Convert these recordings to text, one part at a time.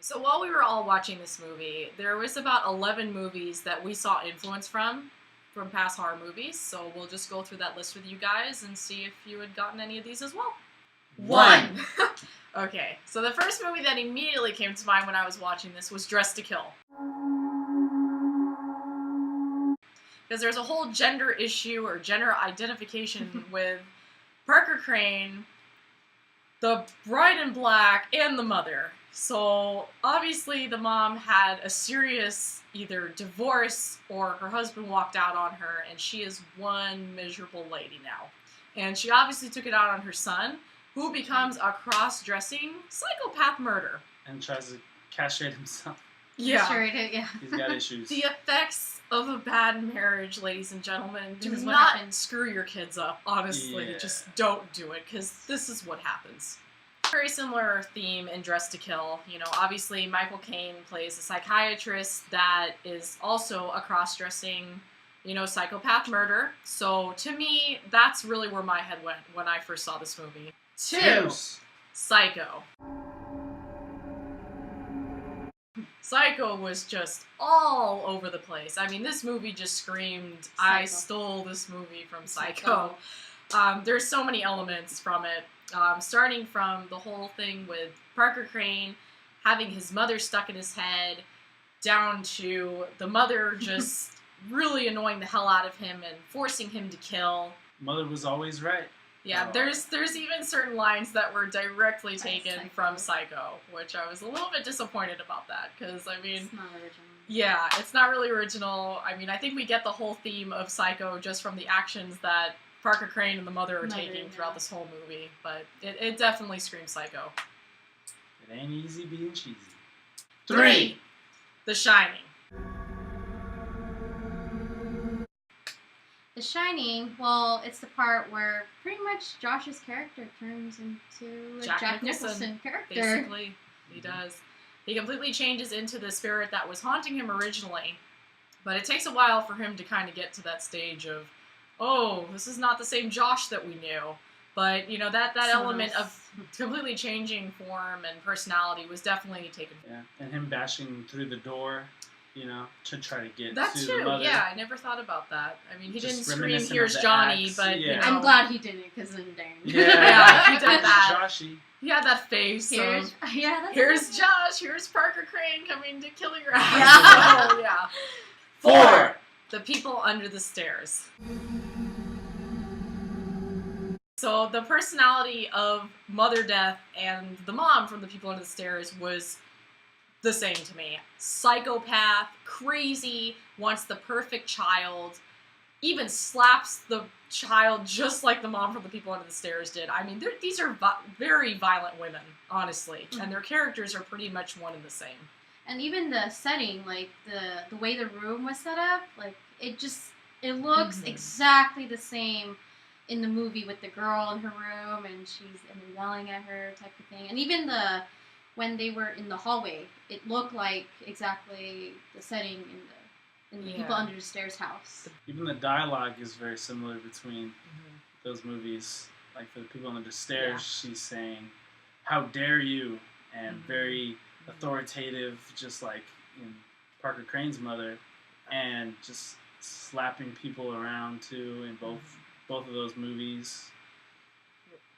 So while we were all watching this movie, there was about 11 movies that we saw influence from past horror movies. So we'll just go through that list with you guys and see if you had gotten any of these as well. 1. Okay, so the first movie that immediately came to mind when I was watching this was Dressed to Kill. Because there's a whole gender issue or gender identification with Parker Crane, the bride in black, and the mother. So obviously the mom had a serious either divorce or her husband walked out on her, and she is one miserable lady now. And she obviously took it out on her son, who becomes a cross-dressing psychopath murderer. And tries to castrate himself. Yeah. He's got issues. The effects of a bad marriage, ladies and gentlemen, do This is what not happens. screw your kids up, honestly. Yeah. Just don't do it, because this is what happens. Very similar theme in Dressed to Kill. You know, obviously Michael Caine plays a psychiatrist that is also a cross-dressing, you know, psychopath murderer. So to me, that's really where my head went when I first saw this movie. 2. Psycho. Psycho was just all over the place. I mean, this movie just screamed, I stole this movie from Psycho. There's so many elements from it. Starting from the whole thing with Parker Crane having his mother stuck in his head, down to the mother just really annoying the hell out of him and forcing him to kill. Mother was always right. Yeah, there's even certain lines that were directly taken from Psycho, which I was a little bit disappointed about that, because, I mean... It's not original. Yeah, it's not really original. I mean, I think we get the whole theme of Psycho just from the actions that Parker Crane and the mother are taking throughout this whole movie, but it definitely screams Psycho. It ain't easy being cheesy. 3. The Shining. The Shining, well, it's the part where pretty much Josh's character turns into a Jack Nicholson character. Basically, he does. He completely changes into the spirit that was haunting him originally, but it takes a while for him to kind of get to that stage of, oh, this is not the same Josh that we knew. But, you know, that element of completely changing form and personality was definitely taken. Yeah, and him bashing through the door, you know, to try to get That's to true. the mother. Yeah, I never thought about that. I mean, he Just didn't scream, reminiscent "Here's of the Johnny," acts, but, you yeah. know. I'm glad he didn't, because then dang. Yeah, he did that. Joshy. He had that face Here's, of, yeah, that's here's Josh, here's Parker Crane coming to kill your ass. Yeah. Oh, yeah. 4. The People Under the Stairs. So the personality of Mother Death and the mom from The People Under the Stairs was the same to me. Psychopath, crazy, wants the perfect child, even slaps the child just like the mom from The People Under the Stairs did. I mean, these are very violent women, honestly, and their characters are pretty much one and the same. And even the setting, like the way the room was set up, like it looks exactly the same in the movie with the girl in her room and they're yelling at her type of thing. And even when they were in the hallway, it looked like exactly the setting in the People Under the Stairs house. Even the dialogue is very similar between those movies. Like for The People Under the Stairs, she's saying, "How dare you?" and very authoritative, just like in Parker Crane's mother, and just slapping people around too in both of those movies.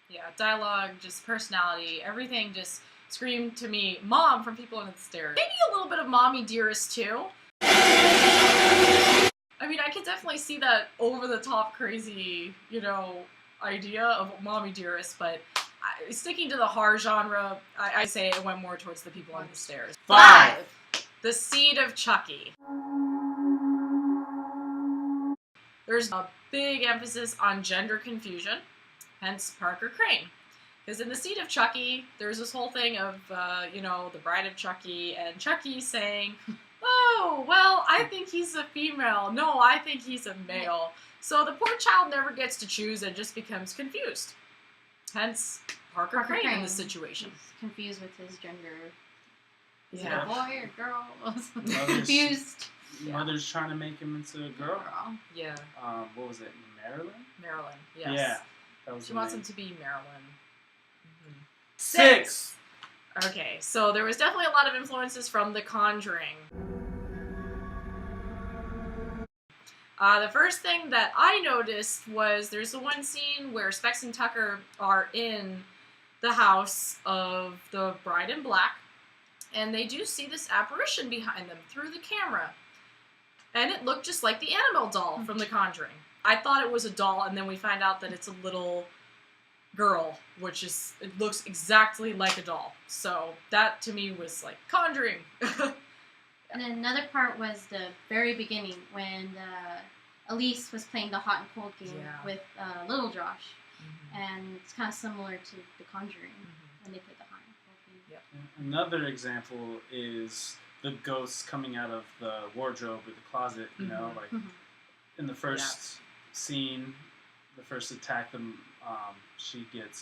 Yeah, dialogue, just personality, everything just screamed to me, Mom from People Under the Stairs. Maybe a little bit of Mommy Dearest too. I mean, I could definitely see that over-the-top crazy, you know, idea of Mommy Dearest, but sticking to the horror genre, I say it went more towards The People Under the Stairs. 5. The Seed of Chucky. There's a big emphasis on gender confusion, hence Parker Crane. Because in The Seed of Chucky, there's this whole thing of, you know, the bride of Chucky, and Chucky saying, oh, well, I think he's a female. No, I think he's a male. So the poor child never gets to choose and just becomes confused. Hence, Parker Crane in this situation. He's confused with his gender. Is Yeah. it a boy or girl? Mother's- Confused. Mother's trying to make him into a girl. Yeah. What was it? Marilyn? Marilyn, yes. Yeah. That was She the wants name. him to be Marilyn. 6. Okay, so there was definitely a lot of influences from The Conjuring. The first thing that I noticed was there's the one scene where Specs and Tucker are in the house of the bride in black, and they do see this apparition behind them through the camera. And it looked just like the Annabelle doll from The Conjuring. I thought it was a doll, and then we find out that it's a little girl, which is, it looks exactly like a doll. So that to me was like Conjuring. And then another part was the very beginning when Elise was playing the hot and cold game with Little Josh. And it's kind of similar to The Conjuring when they played the hot and cold game. Yep. Another example is the ghosts coming out of the wardrobe or the closet, you know, like in the first scene, the first attack,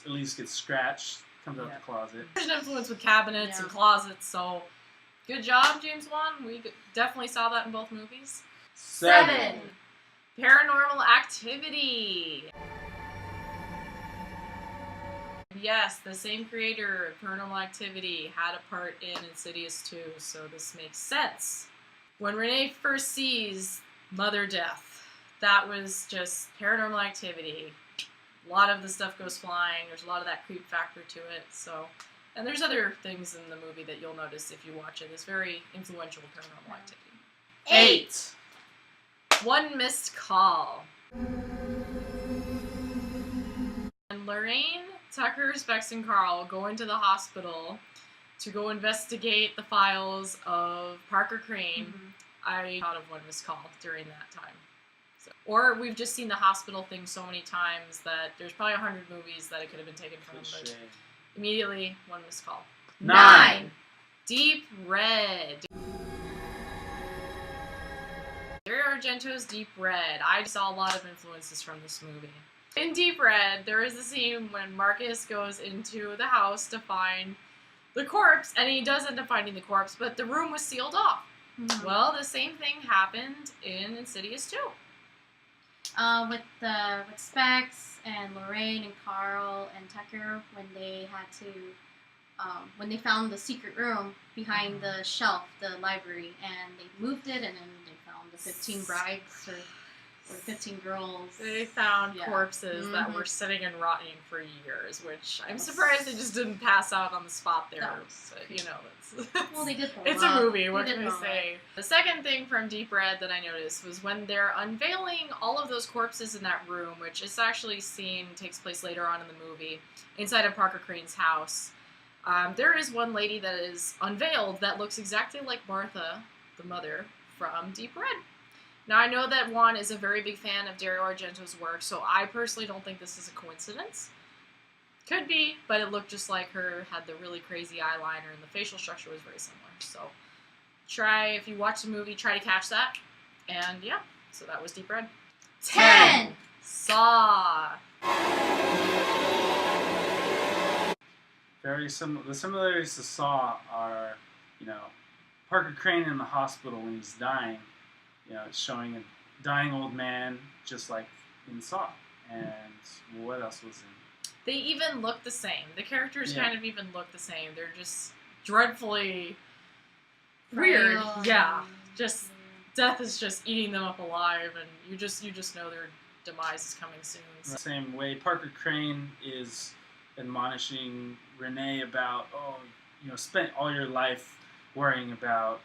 Elise gets scratched, comes out the closet. There's an influence with cabinets and closets, so good job, James Wan. We definitely saw that in both movies. 7. Paranormal Activity. Yes, the same creator of Paranormal Activity had a part in Insidious 2, so this makes sense. When Renee first sees Mother Death, that was just Paranormal Activity. A lot of the stuff goes flying, there's a lot of that creep factor to it, so... And there's other things in the movie that you'll notice if you watch it. It's very influential Paranormal Activity. 8. One Missed Call. And Lorraine, Tucker, Specs, and Carl go into the hospital to go investigate the files of Parker Crane. I thought of One Missed Call during that time. So, or we've just seen the hospital thing so many times that there's probably 100 movies that it could have been taken from. But immediately, One Missed Call. 9. Deep Red. Dario Argento's Deep Red. I saw a lot of influences from this movie. In Deep Red, there is a scene when Marcus goes into the house to find the corpse, and he does end up finding the corpse, but the room was sealed off. Well, the same thing happened in Insidious 2. With Specs and Lorraine and Carl and Tucker, when they had to, when they found the secret room behind the shelf, the library, and they moved it, and then they found the 15 brides or 15 girls. They found corpses that were sitting and rotting for years, which I'm surprised they just didn't pass out on the spot there. But, you know, well, they did. It's a movie. What can I say? The second thing from Deep Red that I noticed was when they're unveiling all of those corpses in that room, which is actually takes place later on in the movie, inside of Parker Crane's house. There is one lady that is unveiled that looks exactly like Martha, the mother, from Deep Red. Now, I know that Juan is a very big fan of Dario Argento's work, so I personally don't think this is a coincidence. Could be, but it looked just like her, had the really crazy eyeliner, and the facial structure was very similar. So, if you watch the movie, try to catch that. And yeah, so that was Deep Red. 10! Saw. Very similar. The similarities to Saw are, you know, Parker Crane in the hospital when he's dying. You know, it's showing a dying old man, just like in Saw. And what else was in? They even look the same. The characters kind of even look the same. They're just dreadfully weird. Yeah, just death is just eating them up alive, and you just know their demise is coming soon. So. Same way, Parker Crane is admonishing Renee about, spent all your life worrying about,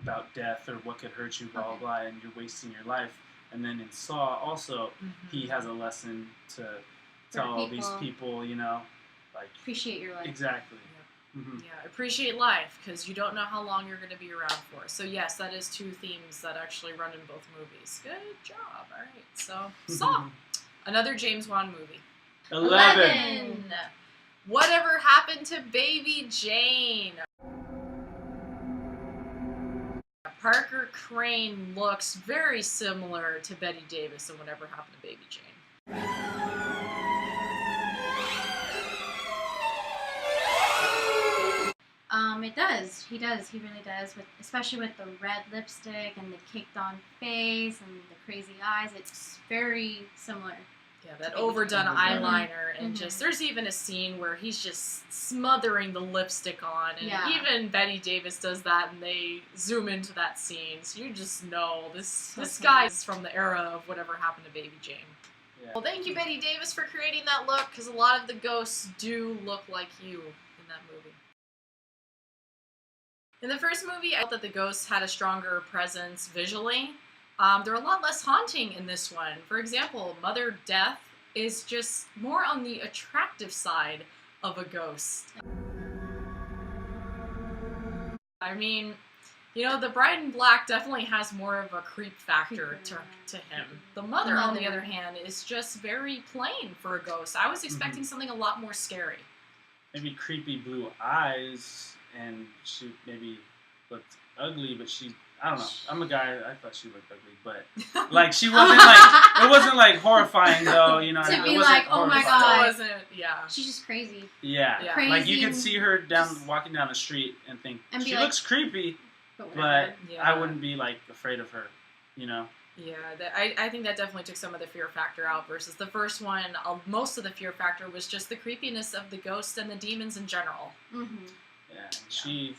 about death or what could hurt you, blah, blah, blah, and you're wasting your life. And then in Saw, also, he has a lesson to tell all these people, like... Appreciate your life. Exactly. Yeah, appreciate life, because you don't know how long you're going to be around for. So yes, that is two themes that actually run in both movies. Good job. All right, so Saw. Another James Wan movie. 11. Whatever Happened to Baby Jane? Parker Crane looks very similar to Betty Davis in Whatever Happened to Baby Jane. It does. He does. He really does. Especially with the red lipstick and the caked on face and the crazy eyes. It's very similar. Yeah, that be overdone overdone. eyeliner, and just there's even a scene where he's just smothering the lipstick on, and even Betty Davis does that, and they zoom into that scene, so you just know this guy is from the era of whatever happened to Baby Jane. Yeah. Well, thank you, Betty Davis, for creating that look, because a lot of the ghosts do look like you in that movie. In the first movie, I thought that the ghosts had a stronger presence visually. They're a lot less haunting in this one. For example, Mother Death is just more on the attractive side of a ghost. I mean, you know, the Bride in Black definitely has more of a creep factor to him. The mother, on the other hand, is just very plain for a ghost. I was expecting something a lot more scary. Maybe creepy blue eyes, and she maybe looked ugly, but I don't know. I'm a guy. I thought she looked ugly, but like she wasn't like it wasn't like horrifying though. You know, to be like, oh my god, wasn't. Yeah, she's just crazy. Yeah, crazy, like you could see her walking down the street and think she looks creepy, but I wouldn't be like afraid of her. You know. Yeah, I think that definitely took some of the fear factor out versus the first one. Most of the fear factor was just the creepiness of the ghosts and the demons in general. Yeah, she.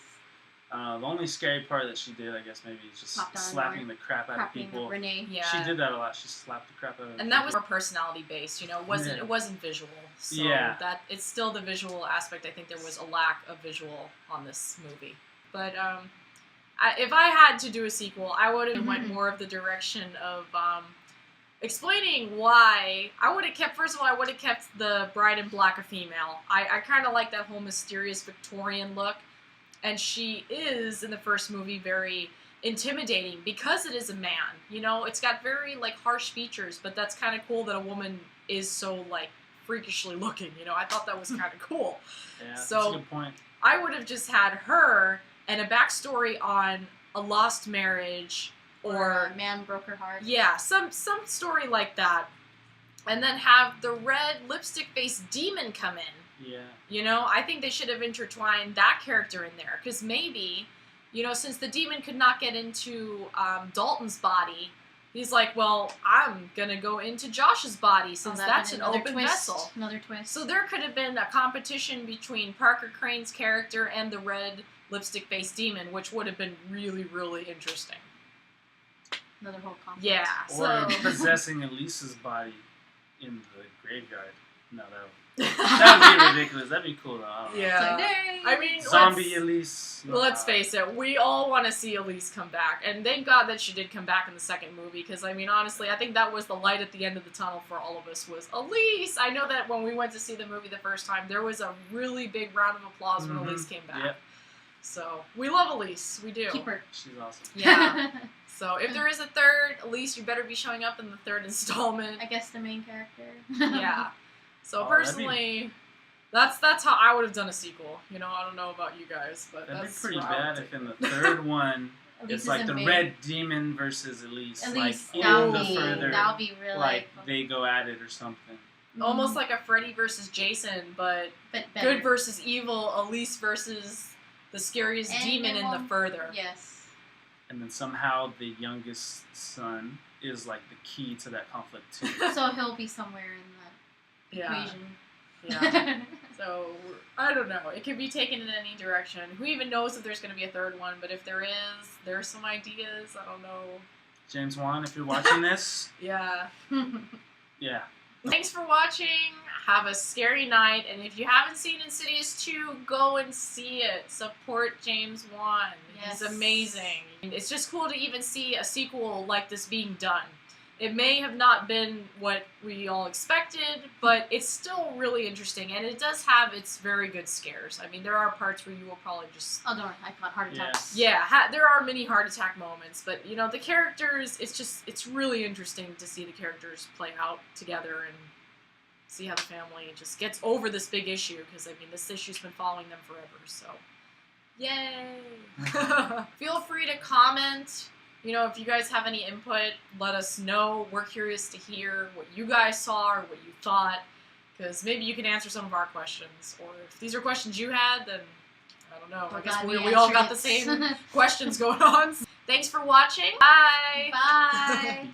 The only scary part that she did, I guess, maybe is just slapping the crap out of people. Renee. Yeah. She did that a lot. She slapped the crap out of people. And that was more personality based, you know. It wasn't visual. So that it's still the visual aspect. I think there was a lack of visual on this movie. But if I had to do a sequel, I would have went more of the direction of explaining why. First of all, I would have kept the Bride in Black a female. I kind of like that whole mysterious Victorian look. And she is, in the first movie, very intimidating because it is a man. You know, it's got very, like, harsh features, but that's kind of cool that a woman is so, like, freakishly looking. You know, I thought that was kind of cool. Yeah, so that's a good point. I would have just had her and a backstory on a lost marriage or a man broke her heart. Yeah, some story like that. And then have the red lipstick-faced demon come in. Yeah. You know, I think they should have intertwined that character in there. Because maybe, you know, since the demon could not get into Dalton's body, he's like, well, I'm going to go into Josh's body since that's an open vessel. Another twist. So there could have been a competition between Parker Crane's character and the red lipstick-faced demon, which would have been really, really interesting. Another whole conflict. Yeah. Or possessing Elise's body in the graveyard. No, that would be ridiculous. That'd be cool, though. I don't know. Yeah. I mean, zombie Elise. Let's face it. We all want to see Elise come back. And thank God that she did come back in the second movie. Because, I mean, honestly, I think that was the light at the end of the tunnel for all of us was Elise. I know that when we went to see the movie the first time, there was a really big round of applause when Elise came back. Yep. So, we love Elise. We do. Keep her. She's awesome. Yeah. So, if there is a third, Elise, you better be showing up in the third installment. I guess the main character. Yeah. So personally, that's how I would have done a sequel. You know, I don't know about you guys, but that'd that's be pretty bad if in the third one it's like the red demon versus Elise. Like that in would the further, be really like they go at it or something. Almost like a Freddy versus Jason, but good versus evil. Elise versus the scariest demon in the further. Yes. And then somehow the youngest son is like the key to that conflict too. So he'll be somewhere in the equation. Yeah. So, I don't know. It could be taken in any direction. Who even knows if there's going to be a third one, but if there is, there's some ideas. I don't know. James Wan, if you're watching this. Yeah. Yeah. Thanks for watching. Have a scary night. And if you haven't seen Insidious 2, go and see it. Support James Wan. Yes. He's amazing. It's just cool to even see a sequel like this being done. It may have not been what we all expected, but it's still really interesting, and it does have its very good scares. I mean, there are parts where you will probably just... Oh, no, I got heart attacks. Yeah, there are many heart attack moments, but, you know, the characters, it's really interesting to see the characters play out together and see how the family just gets over this big issue, because, I mean, this issue's been following them forever, so... Yay! Feel free to comment. You know, if you guys have any input, let us know. We're curious to hear what you guys saw or what you thought, because maybe you can answer some of our questions. Or if these are questions you had, then I don't know. I guess we all got the same questions going on. Thanks for watching. Bye! Bye!